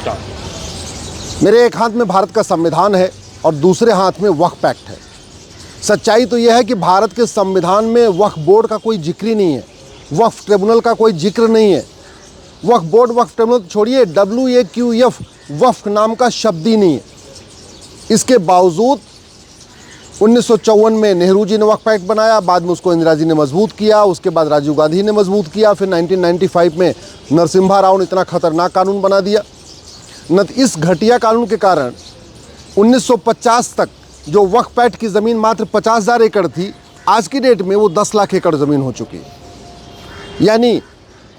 नमस्कार। मेरे एक हाथ में भारत का संविधान है और दूसरे हाथ में वक्फ एक्ट है। सच्चाई तो यह है कि भारत के संविधान में वक्फ बोर्ड का कोई जिक्र ही नहीं है, वक्फ ट्रिब्यूनल का कोई जिक्र नहीं है। वक्फ बोर्ड, वक्फ ट्रिब्यूनल छोड़िए, WAQF वक्फ नाम का शब्द ही नहीं है। इसके बावजूद 1954 में नेहरू जी ने वक्फ एक्ट बनाया, बाद में उसको इंदिरा जी ने मजबूत किया, उसके बाद राजीव गांधी ने मजबूत किया, फिर 1995 में नरसिम्हा राव ने इतना खतरनाक कानून बना दिया। इस घटिया कानून के कारण 1950 तक जो वक्फ एक्ट की ज़मीन मात्र 50,000 एकड़ थी, आज की डेट में वो 10 लाख एकड़ ज़मीन हो चुकी है। यानी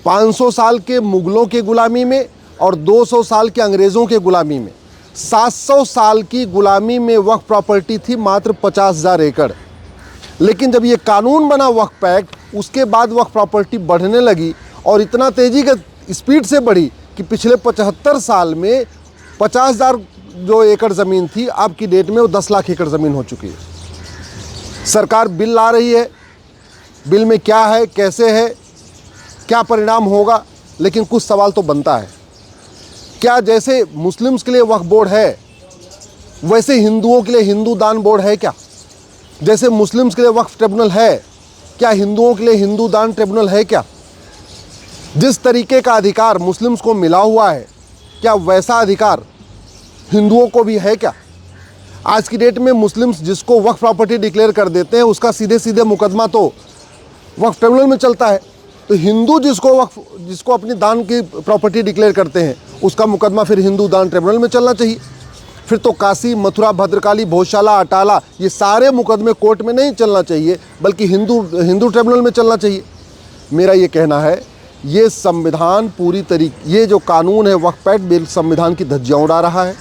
500 साल के मुग़लों के ग़ुलामी में और 200 साल के अंग्रेज़ों के ग़ुलामी में 700 साल की ग़ुलामी में वक्फ प्रॉपर्टी थी मात्र 50,000 एकड़। लेकिन जब ये कानून बना वक्फ एक्ट, उसके बाद वक्फ प्रॉपर्टी बढ़ने लगी और इतना तेज़ी के स्पीड से बढ़ी कि पिछले 75 साल में 50,000 जो एकड़ ज़मीन थी, अब की डेट में वो 10 लाख एकड़ ज़मीन हो चुकी है। सरकार बिल ला रही है, बिल में क्या है, कैसे है, क्या परिणाम होगा, लेकिन कुछ सवाल तो बनता है। क्या जैसे मुस्लिम्स के लिए वक्फ बोर्ड है, वैसे हिंदुओं के लिए हिंदू दान बोर्ड है क्या? जैसे मुस्लिम्स के लिए वक्फ ट्रिब्यूनल है, क्या हिंदुओं के लिए हिंदू दान ट्रिब्यूनल है क्या? जिस तरीके का अधिकार मुस्लिम्स को मिला हुआ है, क्या वैसा अधिकार हिंदुओं को भी है क्या? आज की डेट में मुस्लिम्स जिसको वक्फ प्रॉपर्टी डिक्लेयर कर देते हैं, उसका सीधे सीधे मुकदमा तो वक्फ ट्रिब्यूनल में चलता है। तो हिंदू जिसको अपनी दान की प्रॉपर्टी डिक्लेयर करते हैं, उसका मुकदमा फिर हिंदू दान ट्रिब्यूनल में चलना चाहिए। फिर तो काशी, मथुरा, भद्रकाली, भोजशाला, अटाला, ये सारे मुकदमे कोर्ट में नहीं चलना चाहिए, बल्कि हिंदू ट्रिब्यूनल में चलना चाहिए। मेरा ये कहना है, ये संविधान ये जो कानून है वक्फ एक्ट, संविधान की धज्जियाँ उड़ा रहा है।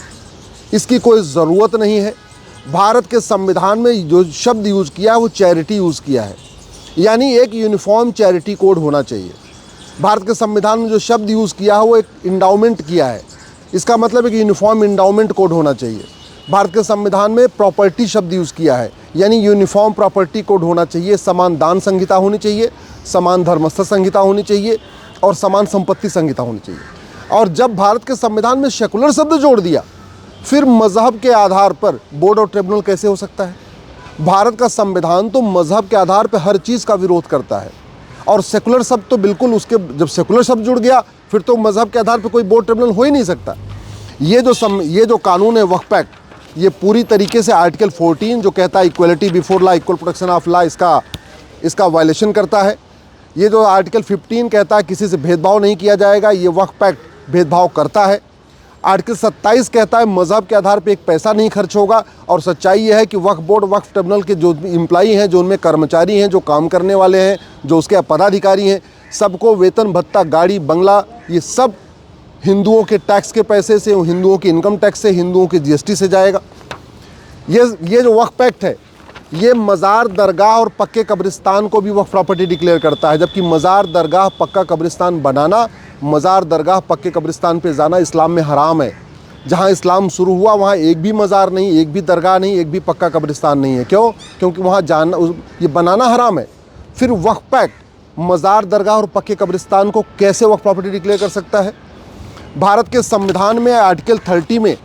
इसकी कोई ज़रूरत नहीं है। भारत के संविधान में जो शब्द यूज़ किया है वो चैरिटी यूज़ किया है, यानी एक यूनिफॉर्म चैरिटी कोड होना चाहिए। भारत के संविधान में जो शब्द यूज़ किया है वो एक इंडाउमेंट किया है, इसका मतलब एक यूनिफॉर्म इंडाउमेंट कोड होना चाहिए। भारत के संविधान में प्रॉपर्टी शब्द यूज़ किया है, यानी यूनिफॉर्म प्रॉपर्टी कोड होना चाहिए। समान दान संहिता होनी चाहिए, समान धर्मस्थ संहिता होनी चाहिए और समान संपत्ति संहिता होनी चाहिए। और जब भारत के संविधान में सेकुलर शब्द जोड़ दिया, फिर मज़हब के आधार पर बोर्ड और ट्रिब्यूनल कैसे हो सकता है? भारत का संविधान तो मज़हब के आधार पर हर चीज़ का विरोध करता है, और सेकुलर शब्द तो बिल्कुल उसके, जब सेकुलर शब्द जुड़ गया फिर तो मज़हब के आधार पर कोई बोर्ड ट्रिब्यूनल हो ही नहीं सकता। ये जो कानून है वक्फ एक्ट, ये पूरी तरीके से आर्टिकल 14 जो कहता है equality before law, equal protection of law, इसका वायलेशन करता है। ये जो आर्टिकल 15 कहता है किसी से भेदभाव नहीं किया जाएगा, ये वक्फ एक्ट भेदभाव करता है। आर्टिकल 27 कहता है मज़हब के आधार पे एक पैसा नहीं खर्च होगा, और सच्चाई यह है कि वक्फ बोर्ड, वक्फ ट्रिब्यूनल के जो एम्प्लॉई हैं, जो उनमें कर्मचारी हैं, जो काम करने वाले हैं, जो उसके पदाधिकारी हैं, सबको वेतन भत्ता, गाड़ी, बंगला, ये सब हिंदुओं के टैक्स के पैसे से, हिंदुओं के इनकम टैक्स से, हिंदुओं के GST से जाएगा। ये जो वक्फ एक्ट है, ये मज़ार, दरगाह और पक्के कब्रिस्तान को भी वक्फ प्रॉपर्टी डिक्लेयर करता है, जबकि मज़ार, दरगाह, पक्का कब्रिस्तान बनाना, मज़ार, दरगाह, पक्के कब्रिस्तान पे जाना इस्लाम में हराम है। जहाँ इस्लाम शुरू हुआ वहाँ एक भी मज़ार नहीं, एक भी दरगाह नहीं, एक भी पक्का कब्रिस्तान नहीं है। क्यों? क्योंकि वहाँ जाना, ये बनाना हराम है। फिर वक्फ एक्ट मज़ार, दरगाह और पक्के कब्रिस्तान को कैसे वक्फ प्रॉपर्टी डिक्लेयर कर सकता है? भारत के संविधान में आर्टिकल 30 में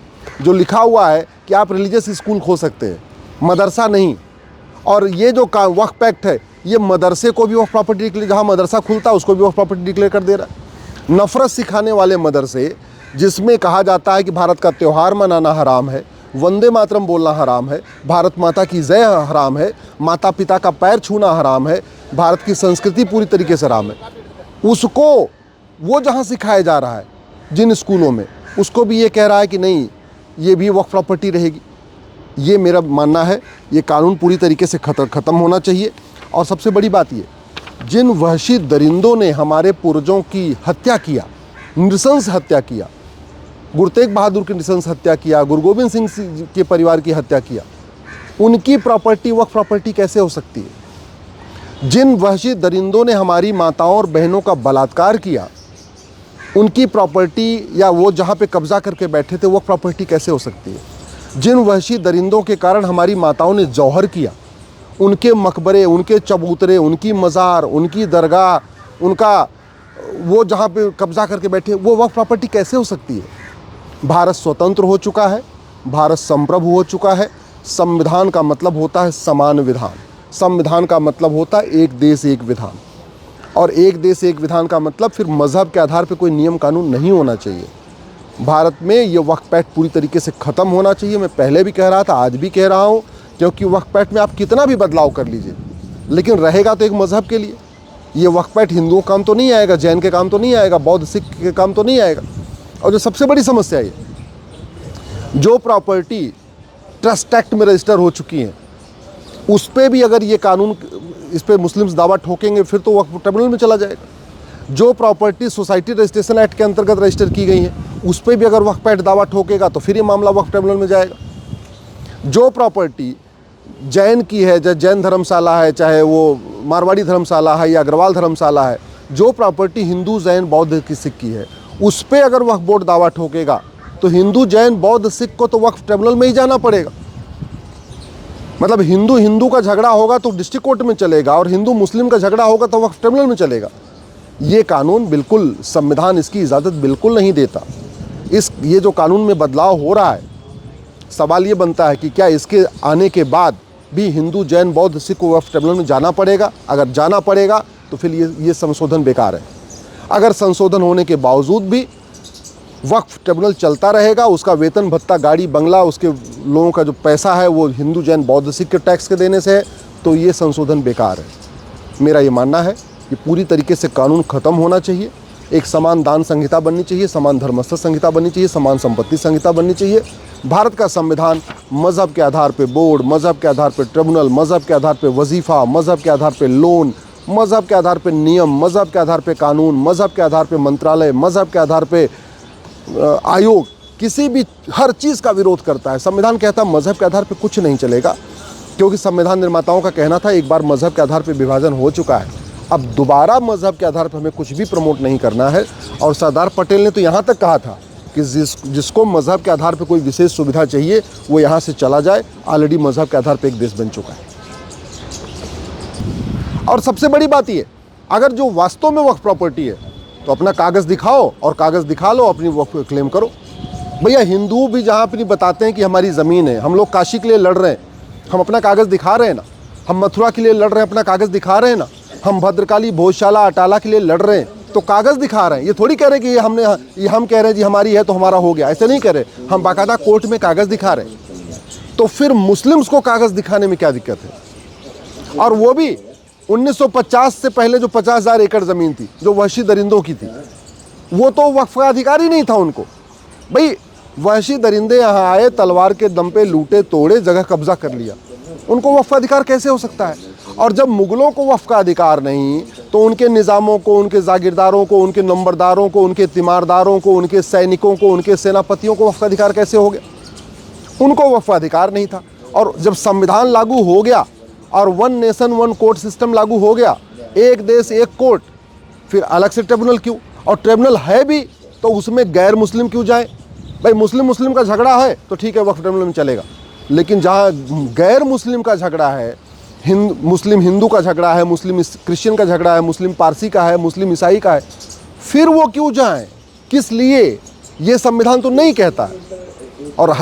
जो लिखा हुआ है कि आप रिलीजियस स्कूल खोल सकते हैं, मदरसा नहीं। और ये जो वक्फ एक्ट है, ये मदरसे को भी वक्फ प्रॉपर्टी डिक्लेयर, जहाँ मदरसा खुलता है उसको भी वक्फ प्रॉपर्टी डिक्लेयर कर दे रहा है। नफ़रत सिखाने वाले मदरसे, जिसमें कहा जाता है कि भारत का त्यौहार मनाना हराम है, वंदे मातरम बोलना हराम है, भारत माता की जय हराम है, माता पिता का पैर छूना हराम है, भारत की संस्कृति पूरी तरीके से हराम है, उसको वो जहाँ सिखाया जा रहा है जिन स्कूलों में, उसको भी ये कह रहा है कि नहीं, ये भी वक्फ प्रॉपर्टी रहेगी। ये मेरा मानना है, ये कानून पूरी तरीके से ख़त्म होना चाहिए। और सबसे बड़ी बात ये, जिन वहशी दरिंदों ने हमारे पूर्वजों की हत्या किया, नृशंस हत्या किया, गुरु तेग बहादुर की नृशंस हत्या किया, गुरु गोविंद सिंह के परिवार की हत्या किया, उनकी प्रॉपर्टी वक्फ प्रॉपर्टी कैसे हो सकती है? जिन वहशी दरिंदों ने हमारी माताओं और बहनों का बलात्कार किया, उनकी प्रॉपर्टी या वो जहाँ पे कब्ज़ा करके बैठे थे, वो प्रॉपर्टी कैसे हो सकती है? जिन वहशी दरिंदों के कारण हमारी माताओं ने जौहर किया, उनके मकबरे, उनके चबूतरे, उनकी मज़ार, उनकी दरगाह, उनका वो जहाँ पे कब्ज़ा करके बैठे, वो वक्फ प्रॉपर्टी कैसे हो सकती है? भारत स्वतंत्र हो चुका है, भारत संप्रभु हो चुका है। संविधान का मतलब होता है समान विधान, संविधान का मतलब होता है एक देश एक विधान, और एक देश एक विधान का मतलब फिर मज़हब के आधार पर कोई नियम कानून नहीं होना चाहिए। भारत में ये वक्फ एक्ट पूरी तरीके से ख़त्म होना चाहिए। मैं पहले भी कह रहा था, आज भी कह रहा हूँ, क्योंकि वक्फ एक्ट में आप कितना भी बदलाव कर लीजिए, लेकिन रहेगा तो एक मज़हब के लिए। ये वक्फ एक्ट हिंदुओं काम तो नहीं आएगा, जैन के काम तो नहीं आएगा, बौद्ध सिख के काम तो नहीं आएगा। और जो सबसे बड़ी समस्या है, जो प्रॉपर्टी ट्रस्ट एक्ट में रजिस्टर हो चुकी हैं, उस पर भी अगर ये कानून, इस पर मुस्लिम्स दावा ठोकेंगे, फिर तो वक्फ ट्रिब्यूनल में चला जाएगा। जो प्रॉपर्टी सोसाइटी रजिस्ट्रेशन एक्ट के अंतर्गत रजिस्टर की गई हैं, उस पर भी अगर वक्फ एक्ट दावा ठोकेगा तो फिर ये मामला वक्फ ट्रिब्यूनल में जाएगा। जो प्रॉपर्टी जैन की है, चाहे जैन धर्मशाला है, चाहे वो मारवाड़ी धर्मशाला है या अग्रवाल धर्मशाला है, जो प्रॉपर्टी हिंदू जैन बौद्ध की सिख की है, उस पर अगर वक्फ बोर्ड दावा ठोकेगा तो हिंदू जैन बौद्ध सिख को तो वक्फ ट्रिब्यूनल में ही जाना पड़ेगा। मतलब हिंदू हिंदू का झगड़ा होगा तो डिस्ट्रिक्ट कोर्ट में चलेगा, और हिंदू मुस्लिम का झगड़ा होगा तो वक्फ ट्रिब्यूनल में चलेगा। ये कानून बिल्कुल, संविधान इसकी इजाज़त बिल्कुल नहीं देता। ये जो कानून में बदलाव हो रहा है, सवाल ये बनता है कि क्या इसके आने के बाद भी हिंदू जैन बौद्ध सिख को वक्फ ट्रिब्यूनल में जाना पड़ेगा? अगर जाना पड़ेगा तो फिर ये संशोधन बेकार है। अगर संशोधन होने के बावजूद भी वक्फ ट्रिब्यूनल चलता रहेगा, उसका वेतन भत्ता, गाड़ी बंगला, उसके लोगों का जो पैसा है वो हिंदू जैन बौद्ध सिख के टैक्स के देने से है, तो ये संशोधन बेकार है। मेरा ये मानना है कि पूरी तरीके से कानून ख़त्म होना चाहिए। एक समान दान संहिता बननी चाहिए, समान धर्मस्थ संहिता बननी चाहिए, समान संपत्ति संहिता बननी चाहिए। भारत का संविधान मज़हब के आधार पे बोर्ड, मज़हब के आधार पे ट्रिब्यूनल, मज़हब के आधार पे वजीफ़ा, मज़हब के आधार पे लोन, मज़हब के आधार पे नियम, मज़हब के आधार पे कानून, मज़हब के आधार पे मंत्रालय, मज़हब के आधार पे आयोग, किसी भी हर चीज़ का विरोध करता है। संविधान कहता है मज़हब के आधार पे कुछ नहीं चलेगा, क्योंकि संविधान निर्माताओं का कहना था एक बार मज़हब के आधार पे विभाजन हो चुका है, अब दोबारा मज़हब के आधार पर हमें कुछ भी प्रमोट नहीं करना है। और सरदार पटेल ने तो यहाँ तक कहा था कि जिसको मज़हब के आधार पर कोई विशेष सुविधा चाहिए वो यहाँ से चला जाए। ऑलरेडी मज़हब के आधार पर एक देश बन चुका है। और सबसे बड़ी बात ये, अगर जो वास्तव में वक्फ प्रॉपर्टी है तो अपना कागज़ दिखाओ, और कागज़ दिखा लो, अपनी वक्फ क्लेम करो। भैया हिंदू भी जहाँ अपनी बताते हैं कि हमारी ज़मीन है, हम लोग काशी के लिए लड़ रहे हैं, हम अपना कागज़ दिखा रहे हैं ना। हम मथुरा के लिए लड़ रहे हैं, अपना कागज़ दिखा रहे हैं ना। हम भद्रकाली, भोजशाला, अटाला के लिए लड़ रहे हैं, तो कागज़ दिखा रहे हैं। ये थोड़ी कह रहे कि ये हम कह रहे हैं जी हमारी है तो हमारा हो गया, ऐसे नहीं कह रहे। हम बाकायदा कोर्ट में कागज़ दिखा रहे हैं। तो फिर मुस्लिम्स को कागज़ दिखाने में क्या दिक्कत है? और वो भी 1950 से पहले जो 50,000 एकड़ ज़मीन थी, जो वहशी दरिंदों की थी, वो तो वक्फ का अधिकार ही नहीं था उनको। भाई वहशी दरिंदे यहाँ आए, तलवार के दम पे लूटे तोड़े, जगह कब्जा कर लिया, उनको वक्फ का अधिकार कैसे हो सकता है? और जब मुग़लों को वक्फ का अधिकार नहीं, तो उनके निज़ामों को, उनके जागीरदारों को, उनके नंबरदारों को, उनके तिमारदारों को, उनके सैनिकों को, उनके सेनापतियों को वक्फ का अधिकार कैसे हो गया? उनको वक्फ का अधिकार नहीं था। और जब संविधान लागू हो गया और one nation one court system लागू हो गया, एक देश एक कोर्ट, फिर अलग से ट्रिब्यूनल क्यों? और ट्रिब्यूनल है भी तो उसमें गैर मुस्लिम क्यों जाए? भाई मुस्लिम का झगड़ा है तो ठीक है, वक्फ ट्रिब्यूनल में चलेगा, लेकिन जहाँ गैर मुस्लिम का झगड़ा है, मुस्लिम हिंदू का झगड़ा है, मुस्लिम क्रिश्चियन का झगड़ा है, मुस्लिम पारसी का है, मुस्लिम ईसाई का है, फिर वो क्यों जाएं? किस लिए? ये संविधान तो नहीं कहता है। और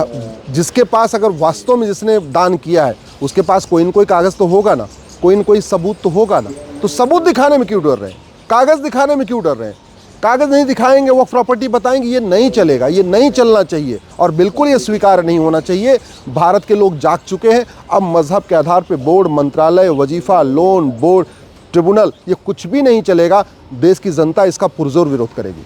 जिसके पास, अगर वास्तव में जिसने दान किया है, उसके पास कोई न कोई कागज़ तो होगा ना, कोई न कोई सबूत तो होगा ना। तो सबूत दिखाने में क्यों डर रहे हैं? कागज़ दिखाने में क्यों डर रहे हैं? कागज़ नहीं दिखाएंगे, वो प्रॉपर्टी बताएंगे, ये नहीं चलेगा, ये नहीं चलना चाहिए, और बिल्कुल ये स्वीकार नहीं होना चाहिए। भारत के लोग जाग चुके हैं। अब मज़हब के आधार पे बोर्ड, मंत्रालय, वजीफ़ा, लोन, बोर्ड, ट्रिब्यूनल, ये कुछ भी नहीं चलेगा। देश की जनता इसका पुरजोर विरोध करेगी।